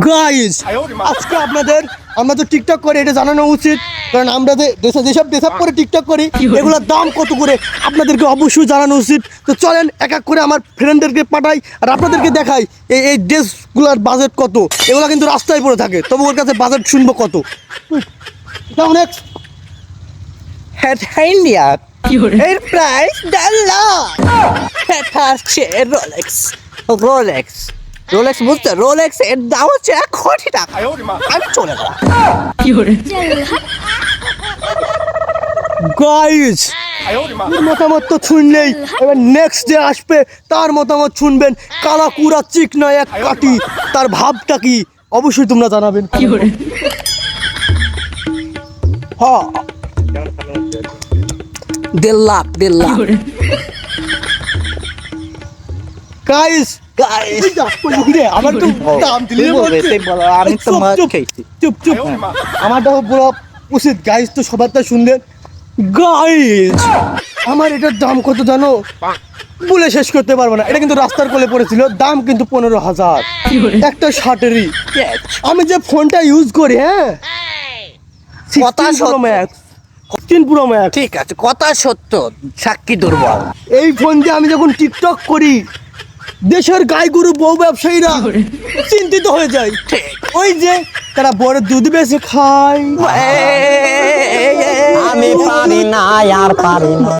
Guys আজকে আপনাদের আমরা তো টিকটক করি, এটা জানানো উচিত, কারণ আমরা যেসব ড্রেসআপ করে টিকটক করি এগুলোর দাম কত করে আপনাদেরকে অবশ্যই জানানো উচিত। তো চলেন এক এক করে আমার ফ্রেন্ডদেরকে পাঠাই আর আপনাদেরকে দেখাই এই ড্রেসগুলোর বাজেট কত। এগুলো কিন্তু রাস্তায় পড়ে থাকে, তবু ওর কাছে বাজেট শুনবো কত। অনেক এর প্রাইস 1.5 লাখ। এটা হচ্ছে রোলেক্স বুঝতে, রোলেক্স এর দাম হচ্ছে 1 কোটি টাকা। আমি চলে গেলাম। গাইস মতামত তো শুনলেই, এবার নেক্সট ডে আসবে তার মতামত শুনবেন। কালা কুড়া চিকনা এক কাটি, তার ভাবটা কি অবশ্যই তোমরা জানাবেন। হ্যাঁ 1.5 লাখ। গাইস আমার তো দাম দিলে আমি তো মার খেয়েছি। চুপ আমারটা বলা উচিত। গাইস তো সবারটা শুনলেন। গাইস আমার এটার দাম কত জানো? বলে শেষ করতে পারবো না। এটা কিন্তু রাস্তার কোলে পড়েছিল, দাম কিন্তু 15,000 একটা শার্টেরই। আমি যে ফোনটা ইউজ করি, হ্যাঁ কথা 16 Pro Max। ঠিক আছে, কথা সত্য, সাক্ষী দুর্বল। এই ফোন দিয়ে আমি যখন টিকটক করি দেশের গাইগরু বউ ব্যবসায়ীরা চিন্তিত হয়ে যায়। ওই যে তারা বড় দুধ বেচে খায়। আমি পারি না, আর পারি না।